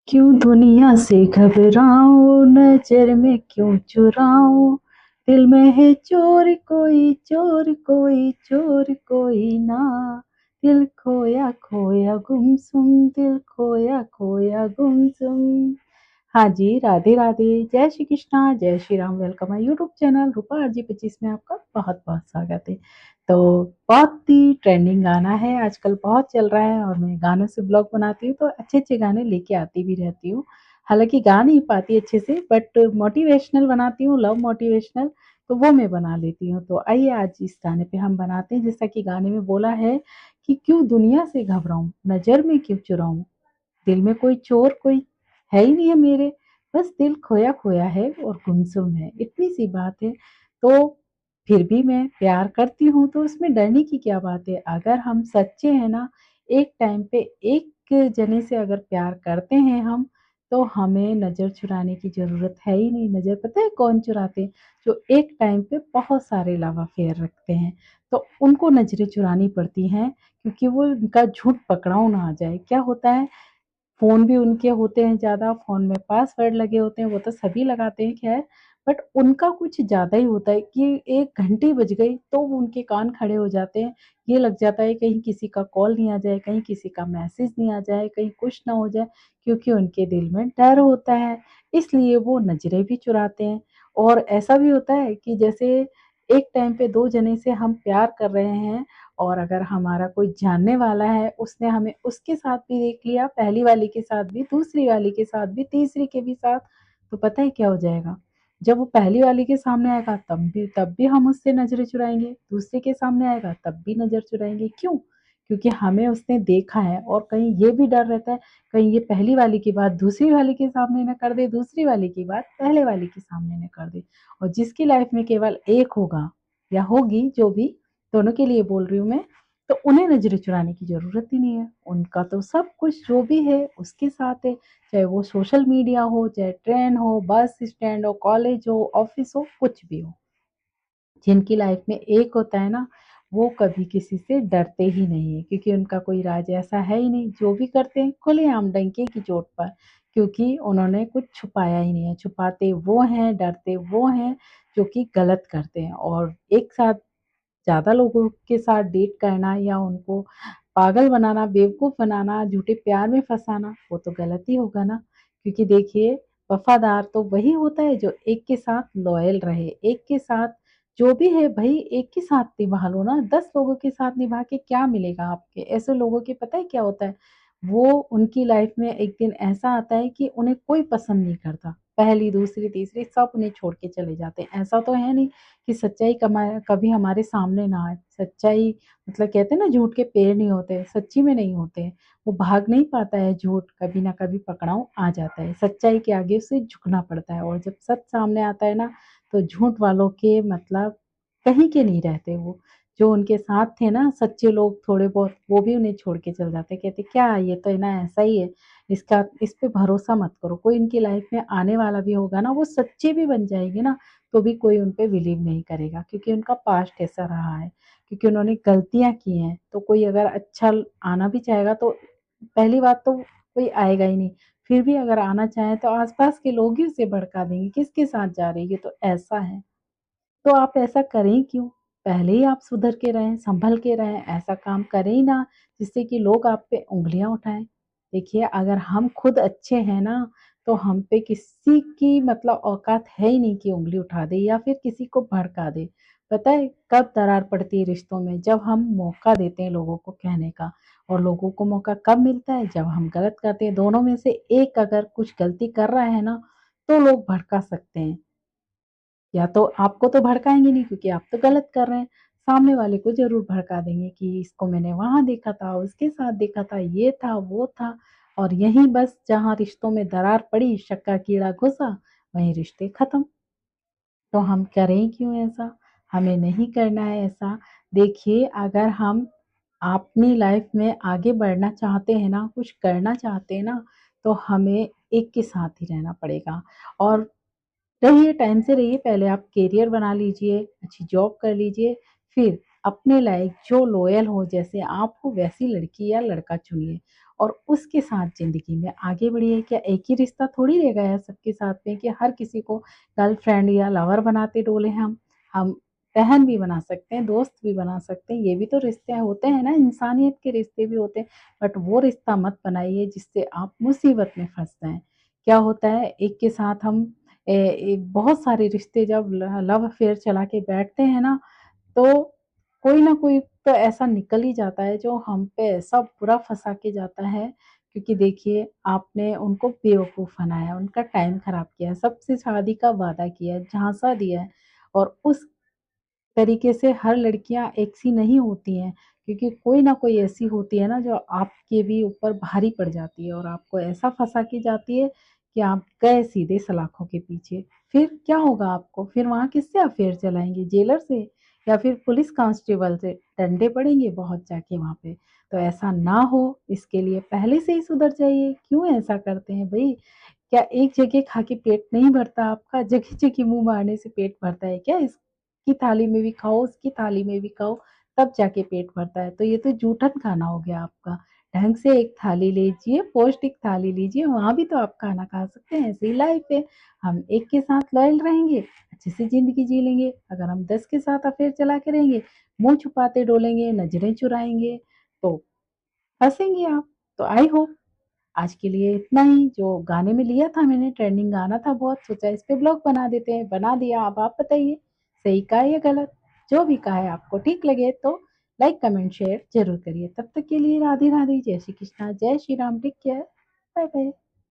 क्यों दुनिया से घबराऊं, नजर में क्यों चुराऊं। दिल में है चोर कोई, चोर कोई, चोर कोई ना। दिल खोया खोया गुमसुम, दिल खोया खोया गुमसुम। हाँ जी, राधे राधे, जय श्री कृष्णा, जय Shri Ram. Welcome my YouTube channel Rupa RG25 में आपका बहुत बहुत स्वागत है। तो बहुत ही ट्रेंडिंग गाना है, आजकल बहुत चल रहा है और मैं गानों से ब्लॉग बनाती हूँ तो अच्छे अच्छे गाने लेके आती भी रहती हूँ। हालांकि गा नहीं पाती अच्छे से, बट मोटिवेशनल बनाती हूँ, लव मोटिवेशनल, तो वो मैं बना लेती हूँ। तो आइए आज इस गाने पे हम बनाते हैं, जैसा कि गाने में बोला है कि क्यों दुनिया से घबराऊं, नजर में क्यों चुराऊं। दिल में कोई चोर कोई है ही नहीं है मेरे, बस दिल खोया खोया है और गुमसुम है, इतनी सी बात है। तो फिर भी मैं प्यार करती हूँ तो उसमें डरने की क्या बात है। अगर हम सच्चे हैं ना, एक टाइम पे एक जने से अगर प्यार करते हैं हम, तो हमें नजर चुराने की जरूरत है ही नहीं। नजर पता है कौन चुराते हैं? जो एक टाइम पे बहुत सारे लव अफेयर रखते हैं, तो उनको नजरें चुरानी पड़ती हैं, क्योंकि वो उनका झूठ पकड़ाऊ ना आ जाए। क्या होता है, फ़ोन भी उनके होते हैं ज़्यादा, फ़ोन में पासवर्ड लगे होते हैं, वो तो सभी लगाते हैं ख़ैर, बट उनका कुछ ज़्यादा ही होता है कि 1 घंटी बज गई तो वो उनके कान खड़े हो जाते हैं। ये लग जाता है कहीं किसी का कॉल नहीं आ जाए, कहीं किसी का मैसेज नहीं आ जाए, कहीं कुछ ना हो जाए, क्योंकि उनके दिल में डर होता है, इसलिए वो नज़रें भी चुराते हैं। और ऐसा भी होता है कि जैसे एक टाइम पे 2 जने से हम प्यार कर रहे हैं, और अगर हमारा कोई जानने वाला है, उसने हमें उसके साथ भी देख लिया, पहली वाली के साथ भी, दूसरी वाली के साथ भी, तीसरी के भी साथ, तो पता है क्या हो जाएगा? जब वो पहली वाली के सामने आएगा तब भी हम उससे नज़रें चुराएँगे, दूसरे के सामने आएगा तब भी नज़र चुराएँगे। क्यों? क्योंकि हमें उसने देखा है, और कहीं ये भी डर रहता है, कहीं ये पहली वाली की बात दूसरी वाली के सामने ना कर दे, दूसरी वाली की बात पहले वाली के सामने ना कर दे। और जिसकी लाइफ़ में केवल एक होगा या होगी, जो भी, दोनों के लिए बोल रही हूँ मैं, तो उन्हें नज़रें चुराने की ज़रूरत ही नहीं है। उनका तो सब कुछ जो भी है उसके साथ है, चाहे वो सोशल मीडिया हो, चाहे ट्रेन हो, बस स्टैंड हो, कॉलेज हो, ऑफ़िस हो, कुछ भी हो। जिनकी लाइफ में एक होता है ना, वो कभी किसी से डरते ही नहीं है, क्योंकि उनका कोई राज ऐसा है ही नहीं। जो भी करते हैं खुलेआम डंके की चोट पर, क्योंकि उन्होंने कुछ छुपाया ही नहीं है। छुपाते वो हैं, डरते वो हैं जो कि गलत करते हैं। और एक साथ ज़्यादा लोगों के साथ डेट करना या उनको पागल बनाना, बेवकूफ़ बनाना, झूठे प्यार में फँसाना, वो तो गलत ही होगा ना। क्योंकि देखिए, वफ़ादार तो वही होता है जो एक के साथ लॉयल रहे, एक के साथ जो भी है भई एक के साथ निभा लो ना, 10 लोगों के साथ निभा के क्या मिलेगा आपके? ऐसे लोगों के पता है क्या होता है? वो उनकी लाइफ़ में एक दिन ऐसा आता है कि उन्हें कोई पसंद नहीं करता। पहली, दूसरी, तीसरी सब उन्हें छोड़ के चले जाते हैं। ऐसा तो है नहीं कि सच्चाई कभी हमारे सामने ना आए। सच्चाई मतलब कहते हैं ना, झूठ के पेड़ नहीं होते, सच्ची में नहीं होते हैं। वो भाग नहीं पाता है झूठ, कभी ना कभी पकड़ाऊ आ जाता है। सच्चाई के आगे उसे झुकना पड़ता है, और जब सच सामने आता है ना, तो झूठ वालों के मतलब कहीं के नहीं रहते वो। जो उनके साथ थे ना सच्चे लोग थोड़े बहुत, वो भी उन्हें छोड़ के चले जाते हैं। कहते क्या ये तो है ना, ऐसा ही है, इस पे भरोसा मत करो। कोई इनकी लाइफ में आने वाला भी होगा ना, वो सच्चे भी बन जाएँगे ना, तो भी कोई उन पे बिलीव नहीं करेगा, क्योंकि उनका पास्ट ऐसा रहा है, क्योंकि उन्होंने गलतियाँ की हैं। तो कोई अगर अच्छा आना भी चाहेगा तो पहली बात तो कोई आएगा ही नहीं। फिर भी अगर आना चाहे तो आस-पास के लोग ही उसे भड़का देंगे, किसके साथ जा रही है, तो ऐसा है। तो आप ऐसा करें क्यों? पहले ही आप सुधर के रहें, सँभल के रहें, ऐसा काम करें ही ना जिससे कि लोग आप पे उँगलियाँ उठाएँ। देखिए, अगर हम खुद अच्छे हैं ना, तो हम पे किसी की मतलब औकात है ही नहीं कि उँगली उठा दे या फिर किसी को भड़का दे। पता है कब दरार पड़ती है रिश्तों में? जब हम मौका देते हैं लोगों को कहने का, और लोगों को मौका कब मिलता है? जब हम गलत करते हैं। दोनों में से एक अगर कुछ गलती कर रहा है ना, तो लोग भड़का सकते हैं। या तो आपको तो भड़काएँगे नहीं, क्योंकि आप तो गलत कर रहे हैं, सामने वाले को ज़रूर भड़का देंगे कि इसको मैंने वहाँ देखा था, उसके साथ देखा था, ये था, वो था, और यहीं बस जहाँ रिश्तों में दरार पड़ी, शक का कीड़ा घुसा, वहीं रिश्ते खत्म। तो हम करें क्यों ऐसा? हमें नहीं करना है ऐसा। देखिए, अगर हम अपनी लाइफ़ में आगे बढ़ना चाहते हैं ना, कुछ करना चाहते हैं ना, तो हमें एक के साथ ही रहना पड़ेगा। और रहिए, टाइम से रहिए, पहले आप करियर बना लीजिए, अच्छी जॉब कर लीजिए, फिर अपने लायक जो लॉयल हो, जैसे आप हो वैसी लड़की या लड़का चुनिए। और उसके साथ ज़िंदगी में आगे बढ़िए। क्या एक ही रिश्ता थोड़ी रह गया है सबके साथ में कि हर किसी को गर्लफ्रेंड या लवर बनाते डोले हम बहन भी बना सकते हैं, दोस्त भी बना सकते हैं, ये भी तो रिश्ते होते हैं ना, इंसानियत के रिश्ते भी होते हैं। बट वो रिश्ता मत बनाइए जिससे आप मुसीबत में फँस जाएँ। क्या होता है एक के साथ हम बहुत सारे रिश्ते जब लव अफेयर चला के बैठते हैं ना, तो कोई ना कोई तो ऐसा निकल ही जाता है जो हम पे ऐसा बुरा फँसा के जाता है, क्योंकि देखिए आपने उनको बेवकूफ़ बनाया, उनका टाइम ख़राब किया है, सबसे शादी का वादा किया है, झांसा दिया है और उस तरीके से हर लड़कियाँ एक सी नहीं होती हैं, क्योंकि कोई ना कोई ऐसी होती है ना जो आपके भी ऊपर भारी पड़ जाती है और आपको ऐसा फँसा के जाती है कि आप गए सीधे सलाखों के पीछे। फिर क्या होगा आपको? फिर वहाँ किससे अफ़ेयर चलाएँगे? जेलर से या फिर पुलिस कांस्टेबल से? डंडे पड़ेंगे बहुत जाके वहाँ पे। तो ऐसा ना हो इसके लिए पहले से ही सुधर जाइए। क्यों ऐसा करते हैं भई? क्या एक जगह खा के पेट नहीं भरता आपका? जगह-जगह मुँह मारने से पेट भरता है क्या? इसकी थाली में भी खाओ, उसकी थाली में भी खाओ, तब जाके पेट भरता है। तो ये तो जूठन खाना हो गया आपका। ढंग से एक थाली लीजिए, पौष्टिक थाली लीजिए, वहाँ भी तो आप खाना खा सकते हैं। ऐसे ही लाइफ़ है, हम एक के साथ लॉयल रहेंगे, अच्छे से ज़िंदगी जी लेंगे। अगर हम 10 के साथ अफ़ेयर चला के रहेंगे, मुँह छुपाते डोलेंगे, नज़रें चुराएँगे, तो फँसेंगे आप। तो आई होप आज के लिए इतना ही। जो गाने में लिया था मैंने, ट्रेंडिंग गाना था बहुत, सोचा इस पे ब्लॉग बना देते हैं, बना दिया। अब आप बताइए सही कहा या गलत? जो भी कहा है आपको ठीक लगे तो लाइक, कमेंट, शेयर ज़रूर करिए। तब तक के लिए राधे राधे, जय श्री कृष्णा, जय Shri Ram, take care, bye bye.